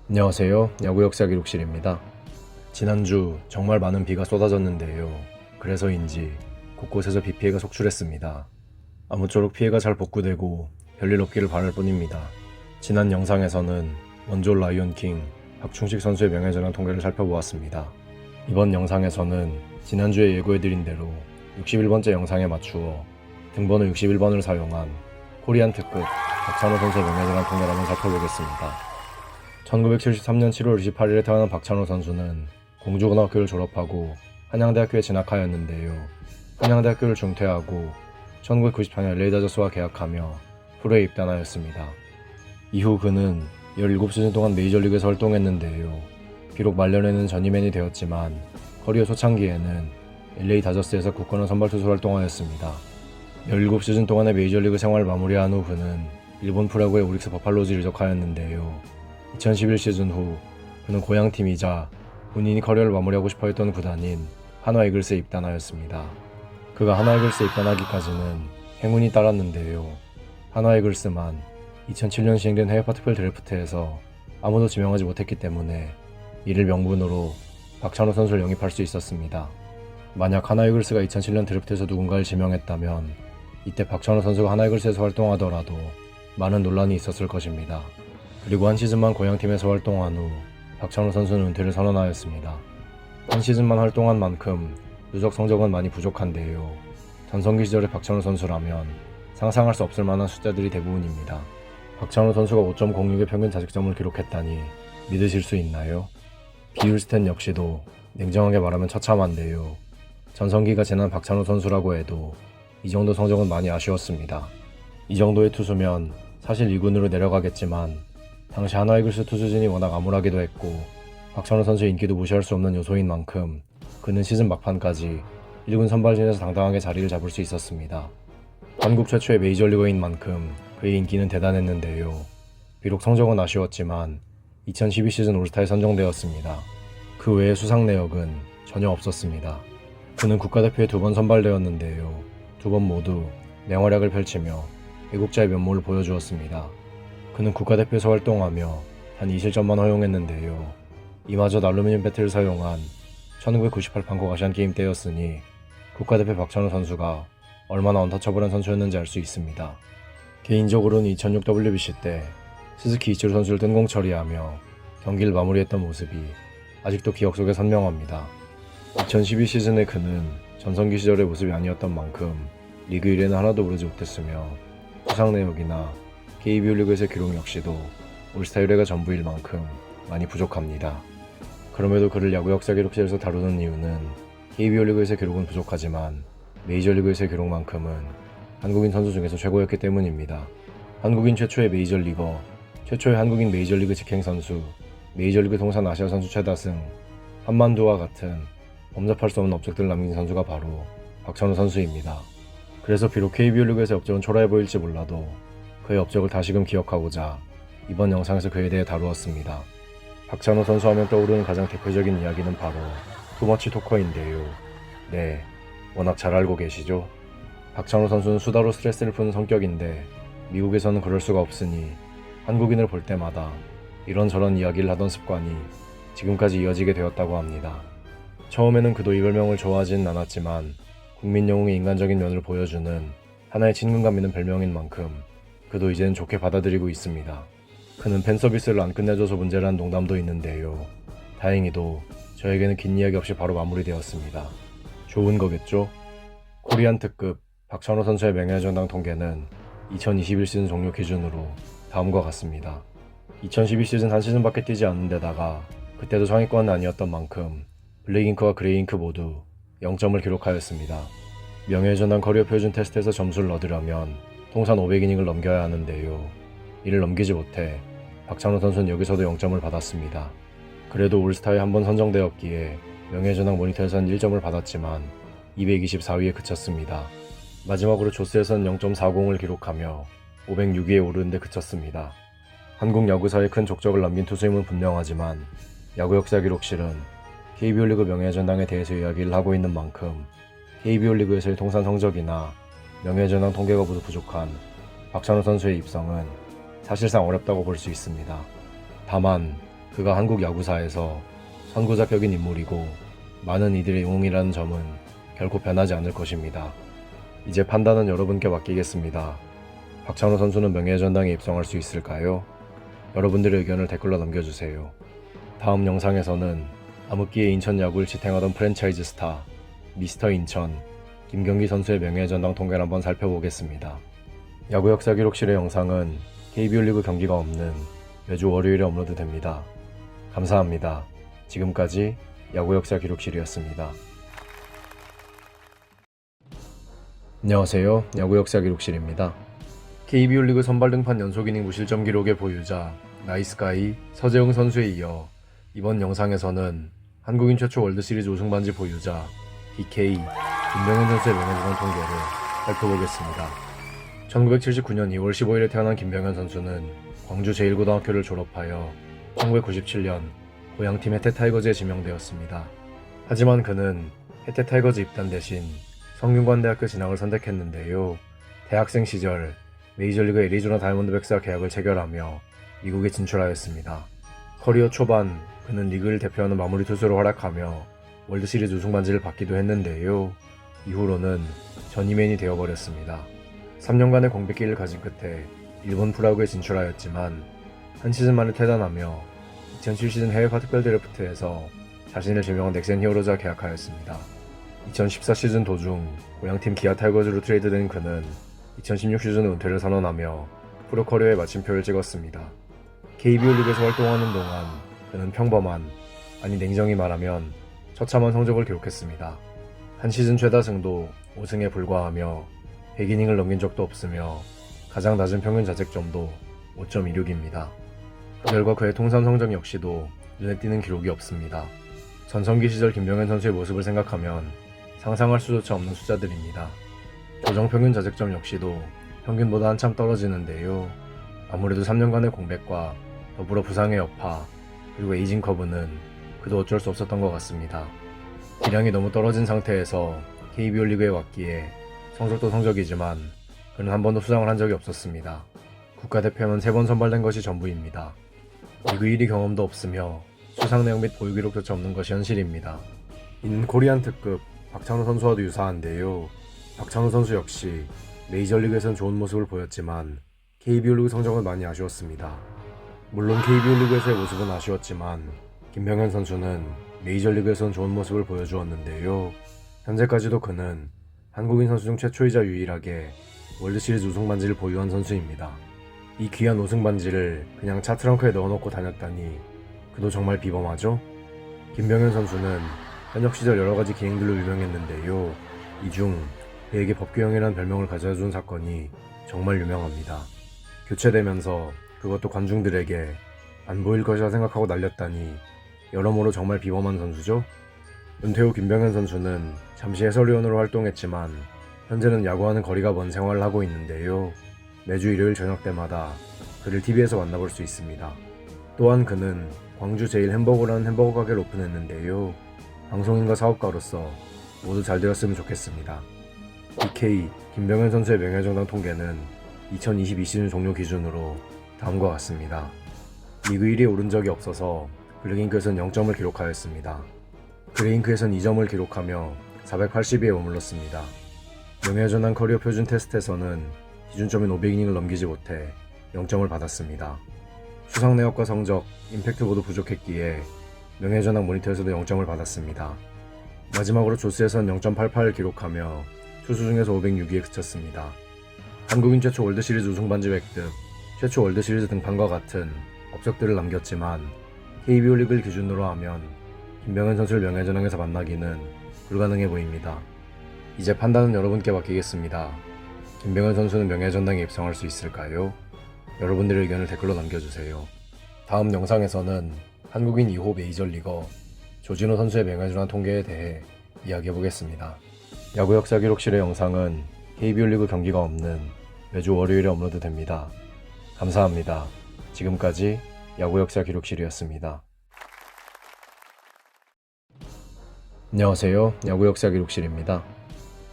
안녕하세요. 야구 역사 기록실입니다. 지난주 정말 많은 비가 쏟아졌는데요. 그래서인지 곳곳에서 비 피해가 속출했습니다. 아무쪼록 피해가 잘 복구되고 별일 없기를 바랄 뿐입니다. 지난 영상에서는 원조 라이온킹 박충식 선수의 명예전환 통계를 살펴보았습니다. 이번 영상에서는 지난주에 예고해드린 대로 61번째 영상에 맞추어 등번호 61번을 사용한 코리안 특급 박찬호 선수의 명예전환 통계를 한번 살펴보겠습니다. 1973년 7월 28일에 태어난 박찬호 선수는 공주고등학교를 졸업하고 한양대학교에 진학하였는데요. 한양대학교를 중퇴하고 1994년 LA 다저스와 계약하며 프로에 입단하였습니다. 이후 그는 17시즌 동안 메이저리그에서 활동했는데요. 비록 말년에는 전임맨이 되었지만 커리어 초창기에는 LA 다저스에서 굳건한 선발 투수로 활동하였습니다. 17시즌 동안의 메이저리그 생활을 마무리한 후 그는 일본 프로야구의 오릭스 버팔로즈에 이적하였는데요. 2011 시즌 후 그는 고향팀이자 본인이 커리어를 마무리하고 싶어했던 구단인 한화 이글스에 입단하였습니다. 그가 한화 이글스에 입단하기까지는 행운이 따랐는데요. 한화 이글스만 2007년 시행된 해외 파트풀 드래프트에서 아무도 지명하지 못했기 때문에 이를 명분으로 박찬호 선수를 영입할 수 있었습니다. 만약 한화 이글스가 2007년 드래프트에서 누군가를 지명했다면 이때 박찬호 선수가 한화 이글스에서 활동하더라도 많은 논란이 있었을 것입니다. 그리고 한 시즌만 고향팀에서 활동한 후 박찬호 선수는 은퇴를 선언하였습니다. 한 시즌만 활동한 만큼 누적 성적은 많이 부족한데요. 전성기 시절의 박찬호 선수라면 상상할 수 없을 만한 숫자들이 대부분입니다. 박찬호 선수가 5.06의 평균 자책점을 기록했다니 믿으실 수 있나요? 비율 스탯 역시도 냉정하게 말하면 처참한데요. 전성기가 지난 박찬호 선수라고 해도 이 정도 성적은 많이 아쉬웠습니다. 이 정도의 투수면 사실 2군으로 내려가겠지만 당시 한화 이글스 투수진이 워낙 암울하기도 했고 박찬호 선수의 인기도 무시할 수 없는 요소인 만큼 그는 시즌 막판까지 1군 선발진에서 당당하게 자리를 잡을 수 있었습니다. 한국 최초의 메이저리거인 만큼 그의 인기는 대단했는데요. 비록 성적은 아쉬웠지만 2012 시즌 올스타에 선정되었습니다. 그 외의 수상 내역은 전혀 없었습니다. 그는 국가대표에 2번 선발되었는데요. 2번 모두 맹활약을 펼치며 애국자의 면모를 보여주었습니다. 그는 국가대표에서 활동하며 단 2실점만 허용했는데요. 이마저 알루미늄 배트를 사용한 1998 방콕 아시안게임 때였으니 국가대표 박찬호 선수가 얼마나 언터처블한 선수였는지 알 수 있습니다. 개인적으로는 2006 WBC 때 스즈키 이치로 선수를 뜬공 처리하며 경기를 마무리했던 모습이 아직도 기억 속에 선명합니다. 2012 시즌에 그는 전성기 시절의 모습이 아니었던 만큼 리그 1에는 하나도 오르지 못했으며 수상 내역이나 KBO 리그에서의 기록 역시도 올스타 1회가 전부일 만큼 많이 부족합니다. 그럼에도 그를 야구 역사 기록실에서 다루는 이유는 KBO 리그에서의 기록은 부족하지만 메이저리그에서의 기록만큼은 한국인 선수 중에서 최고였기 때문입니다. 한국인 최초의 메이저리거, 최초의 한국인 메이저리그 직행 선수, 메이저리그 통산 아시아 선수 최다승, 한만두와 같은 범접할 수 없는 업적들을 남긴 선수가 바로 박찬호 선수입니다. 그래서 비록 KBO 리그에서의 업적은 초라해 보일지 몰라도 그의 업적을 다시금 기억하고자 이번 영상에서 그에 대해 다루었습니다. 박찬호 선수 하면 떠오르는 가장 대표적인 이야기는 바로 투머치 토커인데요. 네, 워낙 잘 알고 계시죠? 박찬호 선수는 수다로 스트레스를 푸는 성격인데 미국에서는 그럴 수가 없으니 한국인을 볼 때마다 이런저런 이야기를 하던 습관이 지금까지 이어지게 되었다고 합니다. 처음에는 그도 이 별명을 좋아하지는 않았지만 국민 영웅의 인간적인 면을 보여주는 하나의 친근감 있는 별명인 만큼 그도 이제는 좋게 받아들이고 있습니다. 그는 팬서비스를 안 끝내줘서 문제라는 농담도 있는데요. 다행히도 저에게는 긴 이야기 없이 바로 마무리되었습니다. 좋은 거겠죠? 코리안 특급 박찬호 선수의 명예전당 통계는 2021 시즌 종료 기준으로 다음과 같습니다. 2012 시즌 한 시즌밖에 뛰지 않는 데다가 그때도 상위권은 아니었던 만큼 블랙잉크와 그레이잉크 모두 0점을 기록하였습니다. 명예전당 커리어 표준 테스트에서 점수를 얻으려면 통산 500이닝을 넘겨야 하는데요. 이를 넘기지 못해 박찬호 선수는 여기서도 0점을 받았습니다. 그래도 올스타에 한 번 선정되었기에 명예전당 모니터에서는 1점을 받았지만 224위에 그쳤습니다. 마지막으로 조스에서는 0.40을 기록하며 506위에 오르는 데 그쳤습니다. 한국 야구사에 큰 족적을 남긴 투수임은 분명하지만 야구 역사 기록실은 KBO 리그 명예전당에 대해서 이야기를 하고 있는 만큼 KBO 리그에서의 통산 성적이나 명예전당 통계가 모두 부족한 박찬호 선수의 입성은 사실상 어렵다고 볼 수 있습니다. 다만 그가 한국 야구사에서 선구자격인 인물이고 많은 이들의 영웅이라는 점은 결코 변하지 않을 것입니다. 이제 판단은 여러분께 맡기겠습니다. 박찬호 선수는 명예의 전당에 입성할 수 있을까요? 여러분들의 의견을 댓글로 남겨주세요. 다음 영상에서는 암흑기의 인천 야구를 지탱하던 프랜차이즈 스타 미스터 인천 김경기 선수의 명예의 전당 통계를 한번 살펴보겠습니다. 야구 역사 기록실의 영상은 KBO 리그 경기가 없는 매주 월요일에 업로드됩니다. 감사합니다. 지금까지 야구 역사 기록실이었습니다. 안녕하세요. 야구 역사 기록실입니다. KBO 리그 선발 등판 연속 이닝 무실점 기록의 보유자 나이스가이 서재웅 선수에 이어 이번 영상에서는 한국인 최초 월드시리즈 우승 반지 보유자 DK 김병현 선수의 명예전당 통계를 살펴보겠습니다. 1979년 2월 15일에 태어난 김병현 선수는 광주 제1고등학교를 졸업하여 1997년 고향팀 혜태타이거즈에 지명되었습니다. 하지만 그는 혜태타이거즈 입단 대신 성균관대학교 진학을 선택했는데요. 대학생 시절 메이저리그 애리조나 다이몬드백스와 계약을 체결하며 미국에 진출하였습니다. 커리어 초반 그는 리그를 대표하는 마무리 투수로 활약하며 월드시리즈 우승 반지를 받기도 했는데요. 이후로는 전이맨이 되어버렸습니다. 3년간의 공백기를 가진 끝에 일본 프로야구에 진출하였지만 한 시즌 만에 퇴단하며 2007 시즌 해외파 특별 드래프트에서 자신을 지명한 넥센 히어로즈와 계약하였습니다. 2014 시즌 도중 고향팀 기아 타이거즈로 트레이드된 그는 2016 시즌 은퇴를 선언하며 프로 커리어의 마침표를 찍었습니다. KBO 리그에서 활동하는 동안 그는 평범한, 아니 냉정히 말하면 처참한 성적을 기록했습니다. 한 시즌 최다승도 5승에 불과하며 100이닝을 넘긴 적도 없으며 가장 낮은 평균 자책점도 5.26입니다. 그 결과 그의 통산 성적 역시도 눈에 띄는 기록이 없습니다. 전성기 시절 김병현 선수의 모습을 생각하면 상상할 수조차 없는 숫자들입니다. 조정 평균 자책점 역시도 평균보다 한참 떨어지는데요. 아무래도 3년간의 공백과 더불어 부상의 여파 그리고 에이징 커브는 그도 어쩔 수 없었던 것 같습니다. 기량이 너무 떨어진 상태에서 KBO 리그에 왔기에 성적도 성적이지만 그는 한 번도 수상을 한 적이 없었습니다. 국가대표는 3번 선발된 것이 전부입니다. 리그 1위 경험도 없으며 수상 내용 및 보유 기록조차 없는 것이 현실입니다. 이는 코리안 특급 박찬호 선수와도 유사한데요. 박찬호 선수 역시 메이저리그에선 좋은 모습을 보였지만 KBO 리그 성적은 많이 아쉬웠습니다. 물론 KBO 리그에서의 모습은 아쉬웠지만 김병현 선수는 메이저리그에선 좋은 모습을 보여주었는데요. 현재까지도 그는 한국인 선수 중 최초이자 유일하게 월드시리즈 우승 반지를 보유한 선수입니다. 이 귀한 우승 반지를 그냥 차 트렁크에 넣어놓고 다녔다니 그도 정말 비범하죠? 김병현 선수는 현역 시절 여러가지 기행들로 유명했는데요. 이 중 그에게 법규형이라는 별명을 가져준 사건이 정말 유명합니다. 교체되면서 그것도 관중들에게 안 보일 것이라 생각하고 날렸다니 여러모로 정말 비범한 선수죠? 은퇴 후 김병현 선수는 잠시 해설위원으로 활동했지만 현재는 야구와는 거리가 먼 생활을 하고 있는데요. 매주 일요일 저녁 때마다 그를 TV에서 만나볼 수 있습니다. 또한 그는 광주 제일 햄버거라는 햄버거 가게를 오픈했는데요. 방송인과 사업가로서 모두 잘 되었으면 좋겠습니다. DK 김병현 선수의 명예정당 통계는 2022 시즌 종료 기준으로 다음과 같습니다. 리그 1위에 오른 적이 없어서 블랙잉크에선 0점을 기록하였습니다. 그레잉크에선 2점을 기록하며 480위에 머물렀습니다. 명예전당 커리어 표준 테스트에서는 기준점인 500이닝을 넘기지 못해 0점을 받았습니다. 수상 내역과 성적, 임팩트 모두 부족했기에 명예전당 모니터에서도 0점을 받았습니다. 마지막으로 조스에선 0.88을 기록하며 투수 중에서 506위에 그쳤습니다. 한국인 최초 월드시리즈 우승 반지 획득, 최초 월드시리즈 등판과 같은 업적들을 남겼지만 KBO 리그를 기준으로 하면 김병현 선수를 명예전당에서 만나기는 불가능해 보입니다. 이제 판단은 여러분께 맡기겠습니다. 김병현 선수는 명예전당에 입성할 수 있을까요? 여러분들의 의견을 댓글로 남겨주세요. 다음 영상에서는 한국인 2호 메이저리거 조진호 선수의 명예전당 통계에 대해 이야기해보겠습니다. 야구 역사 기록실의 영상은 KBO 리그 경기가 없는 매주 월요일에 업로드됩니다. 감사합니다. 지금까지 야구 역사 기록실이었습니다. 안녕하세요. 야구 역사 기록실입니다.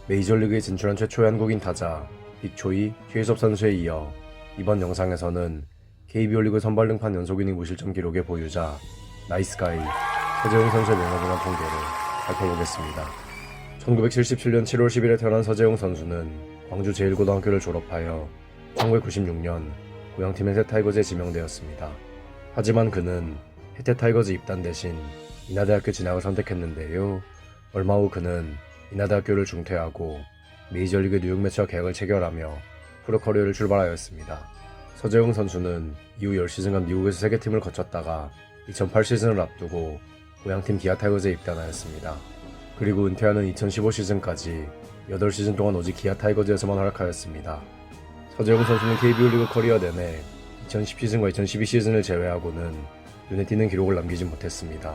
메이저리그에 진출한 최초의 한국인 타자 빅초이, 휴예섭 선수에 이어 이번 영상에서는 KBO 리그 선발 등판 연속 이닝 무실점 기록의 보유자 나이스가이 서재웅 선수의 명예전환 통계를 살펴보겠습니다. 1977년 7월 10일에 태어난 서재웅 선수는 광주 제1고등학교를 졸업하여 1996년 고향팀 혜태타이거즈에 지명되었습니다. 하지만 그는 혜태타이거즈 입단 대신 인하대학교 진학을 선택했는데요. 얼마 후 그는 인하대학교를 중퇴하고 메이저리그 뉴욕 매치와 계약을 체결하며 프로 커리어를 출발하였습니다. 서재웅 선수는 이후 10시즌간 미국에서 세계팀을 거쳤다가 2008 시즌을 앞두고 고향팀 기아 타이거즈에 입단하였습니다. 그리고 은퇴하는 2015 시즌까지 8시즌 동안 오직 기아 타이거즈에서만 활약하였습니다. 서재웅 선수는 KBO 리그 커리어 내내 2010 시즌과 2012 시즌을 제외하고는 눈에 띄는 기록을 남기지 못했습니다.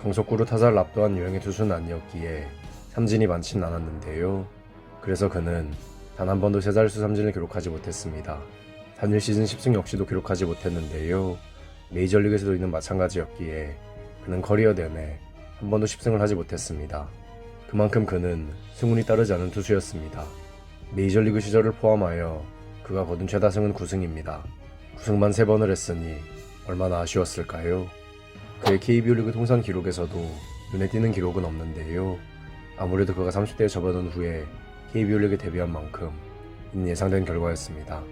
강속구로 타자를 압도한 유형의 투수는 아니었기에 삼진이 많지는 않았는데요. 그래서 그는 단 한 번도 세 자릿수 삼진을 기록하지 못했습니다. 단일 시즌 10승 역시도 기록하지 못했는데요. 메이저리그에서도 이는 마찬가지였기에 그는 커리어 내내 한 번도 10승을 하지 못했습니다. 그만큼 그는 승운이 따르지 않은 투수였습니다. 메이저리그 시절을 포함하여 그가 거둔 최다승은 9승입니다. 9승만 3번을 했으니 얼마나 아쉬웠을까요? 그의 KBO 리그 통산 기록에서도 눈에 띄는 기록은 없는데요. 아무래도 그가 30대에 접어든 후에 KBO 리그에 데뷔한 만큼 이는 예상된 결과였습니다.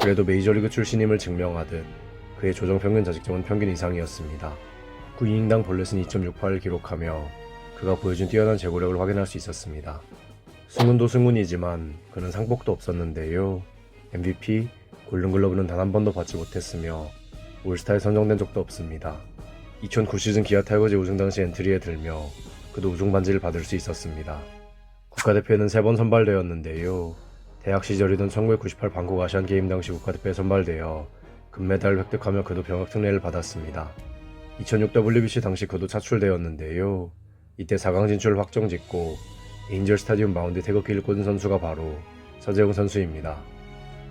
그래도 메이저리그 출신임을 증명하듯 그의 조정평균 자책점은 평균 이상이었습니다. 9이닝당 볼넷은 2.68을 기록하며 그가 보여준 뛰어난 제구력을 확인할 수 있었습니다. 승운도 승운이지만 그는 상복도 없었는데요. MVP, 골든글러브는 단 한 번도 받지 못했으며 올스타에 선정된 적도 없습니다. 2009 시즌 기아 타이거즈 우승 당시 엔트리에 들며 그도 우승 반지를 받을 수 있었습니다. 국가대표에는 3번 선발되었는데요. 대학 시절이던 1998 방콕 아시안게임 당시 국가대표에 선발되어 금메달을 획득하며 그도 병역 특례를 받았습니다. 2006 WBC 당시 그도 차출되었는데요. 이때 4강 진출을 확정짓고 에인절 스타디움 마운드에 태극기를 꽂은 선수가 바로 서재웅 선수입니다.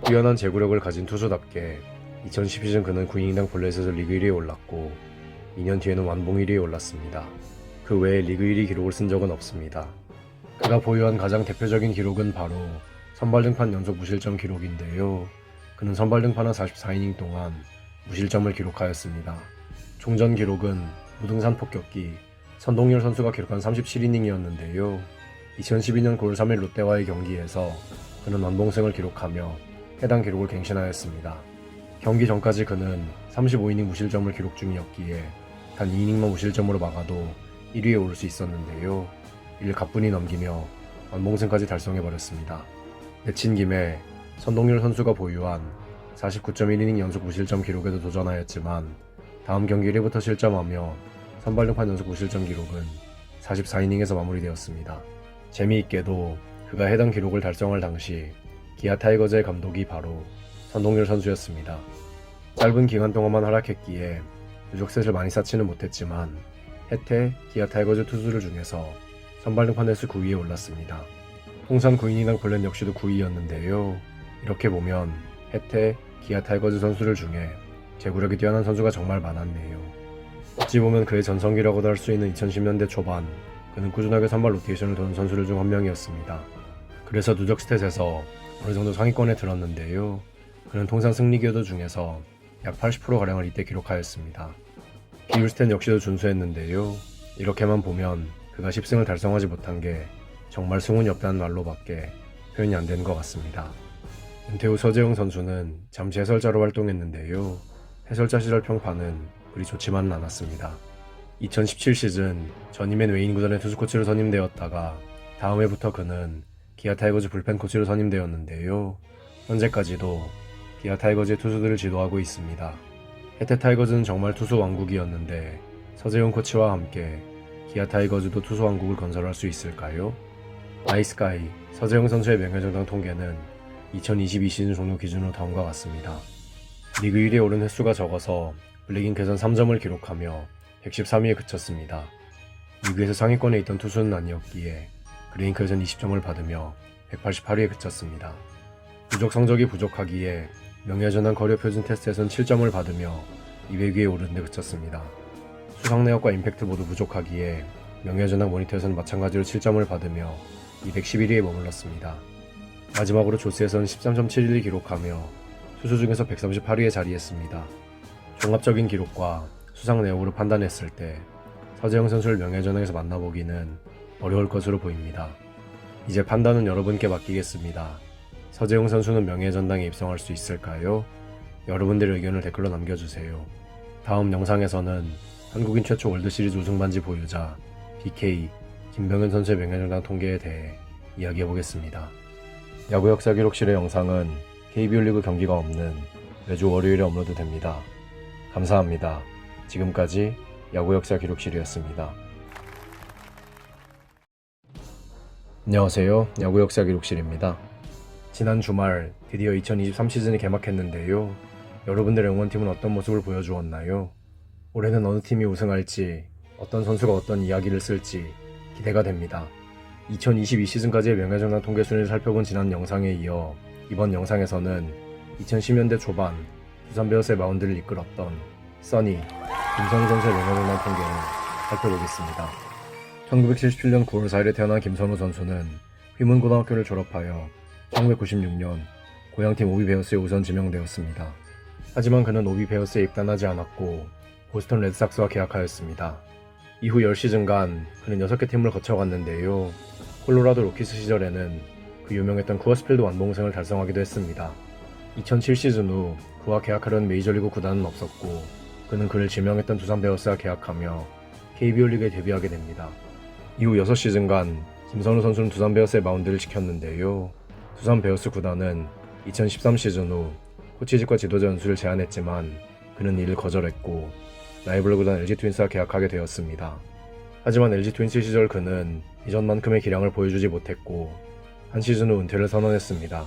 뛰어난 제구력을 가진 투수답게 2010 시즌 그는 9이닝당 볼넷에서 리그 1위에 올랐고 2년 뒤에는 완봉 1위에 올랐습니다. 그 외에 리그 1위 기록을 쓴 적은 없습니다. 그가 보유한 가장 대표적인 기록은 바로 선발 등판 연속 무실점 기록인데요. 그는 선발 등판한 44이닝 동안 무실점을 기록하였습니다. 종전 기록은 무등산 폭격기 선동열 선수가 기록한 37이닝이었는데요. 2012년 9월 3일 롯데와의 경기에서 그는 완봉승을 기록하며 해당 기록을 갱신하였습니다. 경기 전까지 그는 35이닝 무실점을 기록 중이었기에 단 2이닝만 무실점으로 막아도 1위에 오를 수 있었는데요. 이를 가뿐히 넘기며 완봉승까지 달성해버렸습니다. 내친 김에 선동열 선수가 보유한 49.1이닝 연속 무실점 기록에도 도전하였지만 다음 경기 1회부터 실점하며 선발 등판 연속 무실점 기록은 44이닝에서 마무리되었습니다. 재미있게도 그가 해당 기록을 달성할 당시 기아 타이거즈의 감독이 바로 선동열 선수였습니다. 짧은 기간 동안만 활약했기에 누적셋을 많이 쌓지는 못했지만 혜태, 기아 타이거즈 투수들 중에서 선발 등판 횟수 9위에 올랐습니다. 통산 9이닝당 볼넷 역시도 9위였는데요. 이렇게 보면 혜태, 기아 타이거즈 선수들 중에 제구력이 뛰어난 선수가 정말 많았네요. 어찌 보면 그의 전성기라고도 할 수 있는 2010년대 초반 그는 꾸준하게 선발 로테이션을 도는 선수들 중 한 명이었습니다. 그래서 누적 스탯에서 어느 정도 상위권에 들었는데요. 그는 통산 승리 기여도 중에서 약 80%가량을 이때 기록하였습니다. 비율 스탯 역시도 준수했는데요. 이렇게만 보면 그가 10승을 달성하지 못한 게 정말 승운이 없다는 말로밖에 표현이 안 되는 것 같습니다. 은퇴 후 서재웅 선수는 잠시 해설자로 활동했는데요. 해설자 시절 평판은 그리 좋지만은 않았습니다. 2017 시즌 전임엔 웨인 구단의 투수 코치로 선임되었다가 다음 해부터 그는 기아 타이거즈 불펜 코치로 선임되었는데요. 현재까지도 기아 타이거즈의 투수들을 지도하고 있습니다. 혜태 타이거즈는 정말 투수 왕국이었는데 서재웅 코치와 함께 기아 타이거즈도 투수 왕국을 건설할 수 있을까요? 나이스가이 서재웅 선수의 명예정당 통계는 2022 시즌 종료 기준으로 다음과 같습니다. 리그 1위에 오른 횟수가 적어서 블랙잉크에선 3점을 기록하며 113위에 그쳤습니다. 리그에서 상위권에 있던 투수는 아니었기에 그레인크에선 20점을 받으며 188위에 그쳤습니다. 누적 성적이 부족하기에 명예전환 커리어 표준 테스트에선 7점을 받으며 200위에 오른 데 그쳤습니다. 수상 내역과 임팩트 모두 부족하기에 명예전환 모니터에서는 마찬가지로 7점을 받으며 211위에 머물렀습니다. 마지막으로 조스에서는 13.71을 기록하며 투수 중에서 138위에 자리했습니다. 종합적인 기록과 수상 내역으로 판단했을 때 서재영 선수를 명예전당에서 만나보기는 어려울 것으로 보입니다. 이제 판단은 여러분께 맡기겠습니다. 서재영 선수는 명예전당에 입성할 수 있을까요? 여러분들의 의견을 댓글로 남겨주세요. 다음 영상에서는 한국인 최초 월드시리즈 우승반지 보유자 BK 김병현 선수의 명예전당 통계에 대해 이야기해보겠습니다. 야구 역사 기록실의 영상은 KBO 리그 경기가 없는 매주 월요일에 업로드됩니다. 감사합니다. 지금까지 야구 역사 기록실이었습니다. 안녕하세요. 야구 역사 기록실입니다. 지난 주말 드디어 2023 시즌이 개막했는데요. 여러분들의 응원팀은 어떤 모습을 보여주었나요? 올해는 어느 팀이 우승할지, 어떤 선수가 어떤 이야기를 쓸지 기대가 됩니다. 2022 시즌까지의 명예전당 통계 순위를 살펴본 지난 영상에 이어 이번 영상에서는 2010년대 초반 두산 베어스의 마운드를 이끌었던 써니 김선우 선수의 명예전당 통계를 살펴보겠습니다. 1977년 9월 4일에 태어난 김선우 선수는 휘문고등학교를 졸업하여 1996년 고향팀 오비 베어스에 우선 지명되었습니다. 하지만 그는 오비 베어스에 입단하지 않았고 보스턴 레드삭스와 계약하였습니다. 이후 10시즌간 그는 6개 팀을 거쳐갔는데요. 콜로라도 로키스 시절에는 그 유명했던 쿠어스필드 완봉승을 달성하기도 했습니다. 2007 시즌 후 그와 계약하려는 메이저리그 구단은 없었고 그는 그를 지명했던 두산 베어스와 계약하며 KBO 리그에 데뷔하게 됩니다. 이후 6시즌간 김선우 선수는 두산 베어스의 마운드를 지켰는데요. 두산 베어스 구단은 2013 시즌 후 코치직과 지도자 연수를 제안했지만 그는 이를 거절했고 라이벌 구단 LG 트윈스와 계약하게 되었습니다. 하지만 LG 트윈스 시절 그는 이전만큼의 기량을 보여주지 못했고 한 시즌 후 은퇴를 선언했습니다.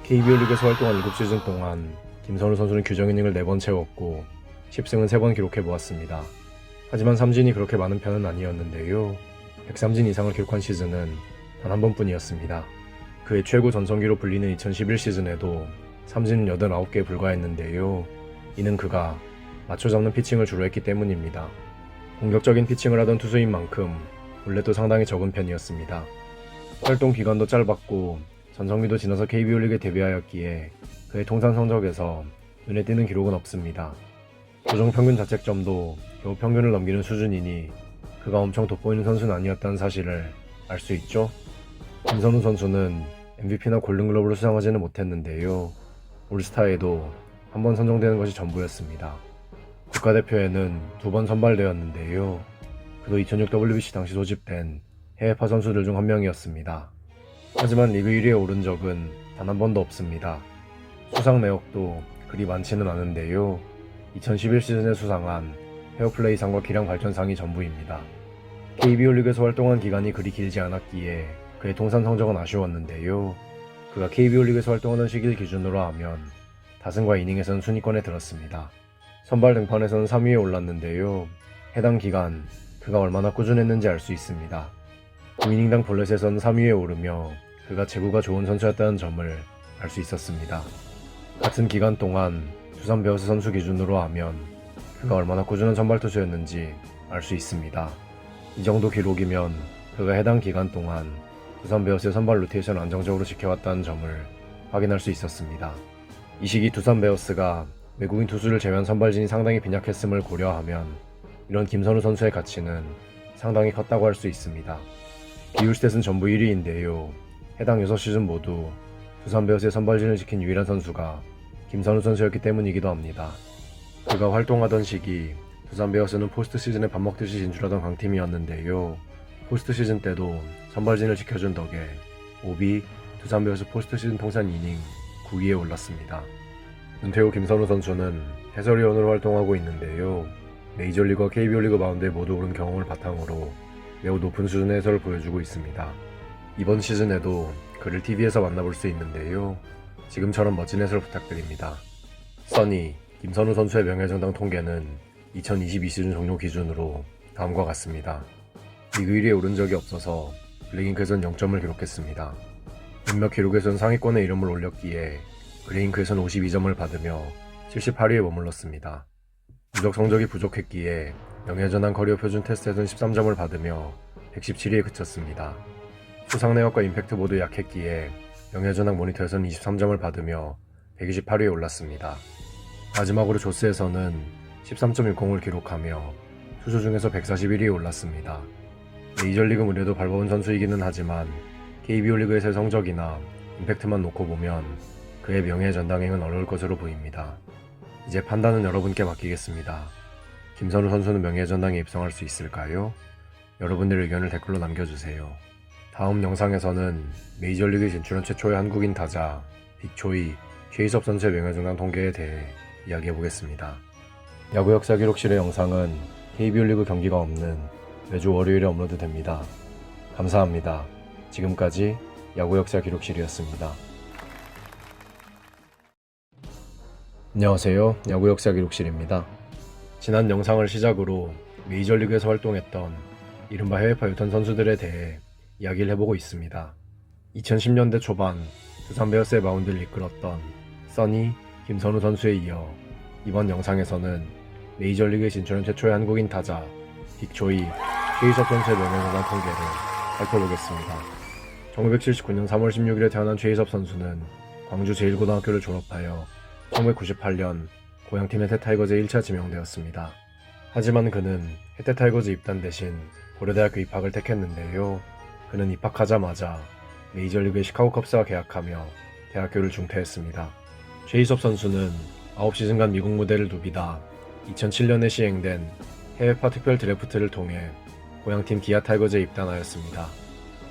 KBO 리그에서 활동한 7시즌 동안 김선우 선수는 규정 이닝을 4번 채웠고 10승은 3번 기록해보았습니다. 하지만 삼진이 그렇게 많은 편은 아니었는데요. 103진 이상을 기록한 시즌은 단 한 번뿐이었습니다. 그의 최고 전성기로 불리는 2011 시즌에도 삼진은 89개에 불과했는데요. 이는 그가 맞춰 잡는 피칭을 주로 했기 때문입니다. 공격적인 피칭을 하던 투수인 만큼 볼넷도 상당히 적은 편이었습니다. 활동 기간도 짧았고 전성기도 지나서 KBO 리그에 데뷔하였기에 그의 통산 성적에서 눈에 띄는 기록은 없습니다. 조정 평균 자책점도 겨우 평균을 넘기는 수준이니 그가 엄청 돋보이는 선수는 아니었다는 사실을 알 수 있죠. 김선우 선수는 MVP나 골든글러브를 수상하지는 못했는데요. 올스타에도 한 번 선정되는 것이 전부였습니다. 국가대표에는 2번 선발되었는데요. 그도 2006 WBC 당시 소집된 해외파 선수들 중 한 명이었습니다. 하지만 리그 1위에 오른 적은 단 한 번도 없습니다. 수상 내역도 그리 많지는 않은데요. 2011 시즌에 수상한 페어플레이상과 기량 발전상이 전부입니다. KBO 리그에서 활동한 기간이 그리 길지 않았기에 그의 통산 성적은 아쉬웠는데요. 그가 KBO 리그에서 활동하던 시기를 기준으로 하면 다승과 이닝에서는 순위권에 들었습니다. 선발 등판에서는 3위에 올랐는데요. 해당 기간 그가 얼마나 꾸준했는지 알 수 있습니다. 9이닝당 볼넷에서는 3위에 오르며 그가 제구가 좋은 선수였다는 점을 알 수 있었습니다. 같은 기간 동안 두산 베어스 선수 기준으로 하면 그가 얼마나 꾸준한 선발 투수였는지 알 수 있습니다. 이 정도 기록이면 그가 해당 기간 동안 두산 베어스의 선발 로테이션을 안정적으로 지켜왔다는 점을 확인할 수 있었습니다. 이 시기 두산 베어스가 외국인 투수를 제외한 선발진이 상당히 빈약했음을 고려하면 이런 김선우 선수의 가치는 상당히 컸다고 할 수 있습니다. 비율 스탯은 전부 1위인데요. 해당 6시즌 모두 두산 베어스의 선발진을 지킨 유일한 선수가 김선우 선수였기 때문이기도 합니다. 그가 활동하던 시기 두산 베어스는 포스트 시즌에 밥 먹듯이 진출하던 강팀이었는데요. 포스트 시즌 때도 선발진을 지켜준 덕에 오비 두산 베어스 포스트 시즌 통산 이닝 9위에 올랐습니다. 은퇴 후 김선우 선수는 해설위원으로 활동하고 있는데요. 메이저리그와 KBO 리그 마운드에 모두 오른 경험을 바탕으로 매우 높은 수준의 해설을 보여주고 있습니다. 이번 시즌에도 그를 TV에서 만나볼 수 있는데요. 지금처럼 멋진 해설 부탁드립니다. 써니 김선우 선수의 명예전당 통계는 2022 시즌 종료 기준으로 다음과 같습니다. 리그 1위에 오른 적이 없어서 블랙잉크에선 0점을 기록했습니다. 몇몇 기록에선 상위권에 이름을 올렸기에 블랙잉크에선 52점을 받으며 78위에 머물렀습니다. 누적 성적이 부족했기에 명예전당 커리어 표준 테스트에선 13점을 받으며 117위에 그쳤습니다. 수상 내역과 임팩트 모두 약했기에 명예전당 모니터에서는 23점을 받으며 128위에 올랐습니다. 마지막으로 조스에서는 13.10을 기록하며 투수 중에서 141위에 올랐습니다. 메이저리그 무대도 밟아온 선수이기는 하지만 KBO 리그에서의 성적이나 임팩트만 놓고 보면 그의 명예 전당행은 어려울 것으로 보입니다. 이제 판단은 여러분께 맡기겠습니다. 김선우 선수는 명예 전당에 입성할 수 있을까요? 여러분들의 의견을 댓글로 남겨주세요. 다음 영상에서는 메이저리그 진출한 최초의 한국인 타자 빅초이 최희섭 선수의 명예전당 통계에 대해 이야기해보겠습니다. 야구 역사 기록실의 영상은 KBO 리그 경기가 없는 매주 월요일에 업로드됩니다. 감사합니다. 지금까지 야구 역사 기록실이었습니다. 안녕하세요. 야구 역사 기록실입니다. 지난 영상을 시작으로 메이저리그에서 활동했던 이른바 해외파 유턴 선수들에 대해 이야기를 해보고 있습니다. 2010년대 초반 두산 베어스의 마운드를 이끌었던 써니, 김선우 선수에 이어 이번 영상에서는 메이저리그에 진출한 최초의 한국인 타자 빅초이 최희섭 선수의 명예전당 통계를 살펴보겠습니다. 1979년 3월 16일에 태어난 최희섭 선수는 광주 제1고등학교를 졸업하여 1998년 고향팀 해태타이거즈에 1차 지명되었습니다. 하지만 그는 해태타이거즈 입단 대신 고려대학교 입학을 택했는데요. 그는 입학하자마자 메이저리그의 시카고 컵스와 계약하며 대학교를 중퇴했습니다. 최희섭 선수는 9시즌간 미국 무대를 누비다 2007년에 시행된 해외파 특별 드래프트를 통해 고향팀 기아 타이거즈에 입단하였습니다.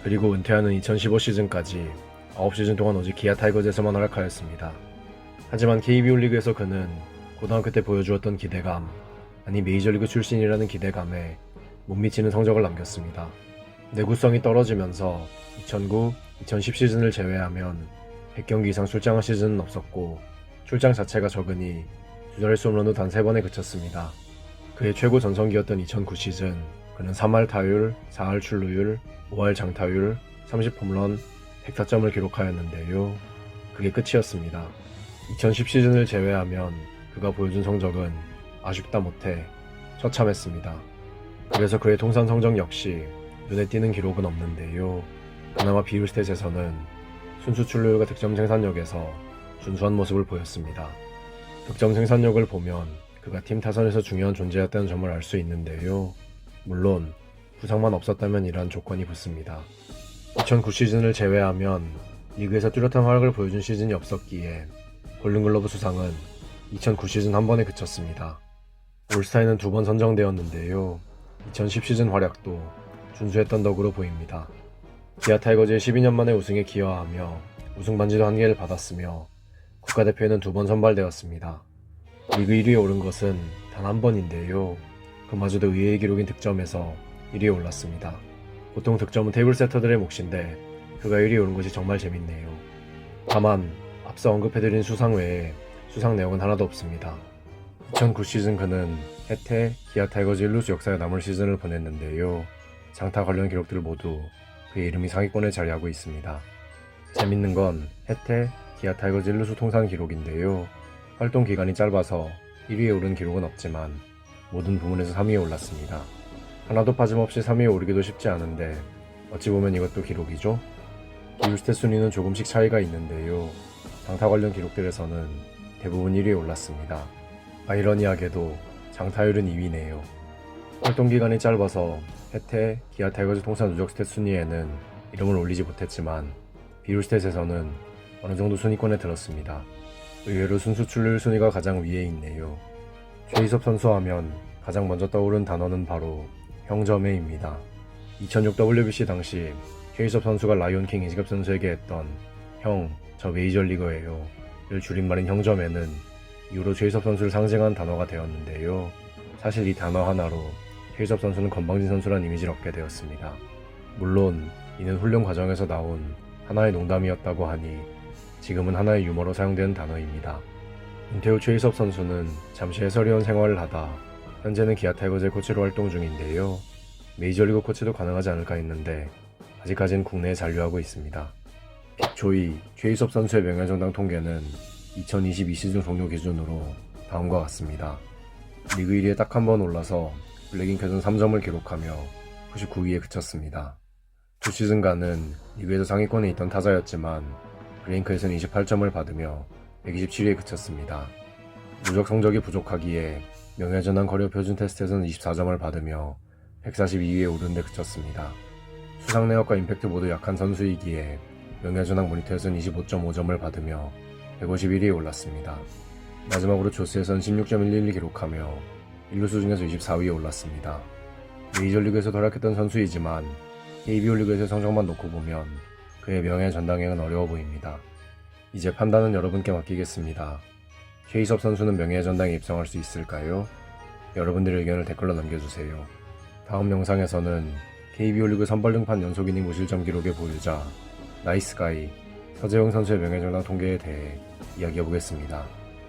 그리고 은퇴하는 2015 시즌까지 9시즌 동안 오직 기아 타이거즈에서만 활약하였습니다. 하지만 KBO 리그에서 그는 고등학교 때 보여주었던 기대감, 아니 메이저리그 출신이라는 기대감에 못 미치는 성적을 남겼습니다. 내구성이 떨어지면서 2009, 2010 시즌을 제외하면 100경기 이상 출장한 시즌은 없었고 출장 자체가 적으니 주자릿수 홈런도 단 3번에 그쳤습니다. 그의 최고 전성기였던 2009 시즌, 그는 3할 타율, 4할 출루율, 5할 장타율, 30홈런, 100타점을 기록하였는데요. 그게 끝이었습니다. 2010 시즌을 제외하면 그가 보여준 성적은 아쉽다 못해 처참했습니다. 그래서 그의 통산 성적 역시 눈에 띄는 기록은 없는데요. 그나마 비율스탯에서는 순수 출루율과 득점 생산력에서 준수한 모습을 보였습니다. 득점 생산력을 보면 그가 팀 타선에서 중요한 존재였다는 점을 알 수 있는데요. 물론 부상만 없었다면 이러한 조건이 붙습니다. 2009 시즌을 제외하면 리그에서 뚜렷한 활약을 보여준 시즌이 없었기에 골든글러브 수상은 2009 시즌 한 번에 그쳤습니다. 올스타에는 2번 선정되었는데요. 2010 시즌 활약도 준수했던 덕으로 보입니다. 기아 타이거즈의 12년 만에 우승에 기여하며 우승 반지도 1개를 받았으며 국가대표에는 2번 선발되었습니다. 리그 1위에 오른 것은 단 한 번인데요. 그마저도 의외의 기록인 득점에서 1위에 올랐습니다. 보통 득점은 테이블 세터들의 몫인데 그가 1위에 오른 것이 정말 재밌네요. 다만 앞서 언급해드린 수상 외에 수상 내용은 하나도 없습니다. 2009 시즌 그는 해태, 기아 타이거즈 1루수 역사에 남을 시즌을 보냈는데요. 장타 관련 기록들 모두 그의 이름이 상위권에 자리하고 있습니다. 재밌는 건 해태, 기아 타이거즈 1루수 통산 기록인데요. 활동 기간이 짧아서 1위에 오른 기록은 없지만 모든 부문에서 3위에 올랐습니다. 하나도 빠짐없이 3위에 오르기도 쉽지 않은데 어찌 보면 이것도 기록이죠? 비율스탯 순위는 조금씩 차이가 있는데요. 장타 관련 기록들에서는 대부분 1위에 올랐습니다. 아이러니하게도 장타율은 2위네요. 활동 기간이 짧아서 해태, 기아 타이거즈 통산 누적 스탯 순위에는 이름을 올리지 못했지만 비율스탯에서는 어느 정도 순위권에 들었습니다. 의외로 순수 출루율 순위가 가장 위에 있네요. 최희섭 선수 하면 가장 먼저 떠오른 단어는 바로 형점회입니다. 2006 WBC 당시 최희섭 선수가 라이온킹 이지갑 선수에게 했던 형, 저 메이저리거예요 를 줄임말인 형점회는 이후로 최희섭 선수를 상징한 단어가 되었는데요. 사실 이 단어 하나로 최희섭 선수는 건방진 선수란 이미지를 얻게 되었습니다. 물론 이는 훈련 과정에서 나온 하나의 농담이었다고 하니 지금은 하나의 유머로 사용되는 단어입니다. 은퇴 후 최희섭 선수는 잠시 해설위원 생활을 하다 현재는 기아 타이거즈의 코치로 활동 중인데요. 메이저리그 코치도 가능하지 않을까 했는데 아직까지는 국내에 잔류하고 있습니다. 빅초이 최희섭 선수의 명예전당 통계는 2022 시즌 종료 기준으로 다음과 같습니다. 리그 1위에 딱 한 번 올라서 블랙잉크전 3점을 기록하며 99위에 그쳤습니다. 두 시즌간은 리그에서 상위권에 있던 타자였지만 블랙잉크에서는 28점을 받으며 127위에 그쳤습니다. 누적 성적이 부족하기에 명예전당 커리어 표준 테스트에서는 24점을 받으며 142위에 오른 데 그쳤습니다. 수상 내역과 임팩트 모두 약한 선수이기에 명예전당 모니터에서는 25.5점을 받으며 151위에 올랐습니다. 마지막으로 조스에서는 16.111 기록하며 인루수 중에서 24위에 올랐습니다. 메이저리그에서 활약했던 선수이지만 KBO 리그에서의 성적만 놓고 보면 그의 명예 전당행은 어려워 보입니다. 이제 판단은 여러분께 맡기겠습니다. 최희섭 선수는 명예 전당에 입성할 수 있을까요? 여러분들의 의견을 댓글로 남겨주세요. 다음 영상에서는 KBO 리그 선발 등판 연속 이닝 무실점 기록의 보유자 나이스가이 서재영 선수의 명예 전당 통계에 대해 이야기해보겠습니다.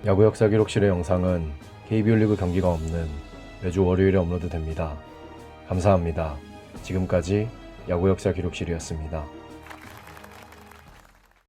야구 역사 기록실의 영상은 KBO 리그 경기가 없는 매주 월요일에 업로드됩니다. 감사합니다. 지금까지 야구 역사 기록실이었습니다.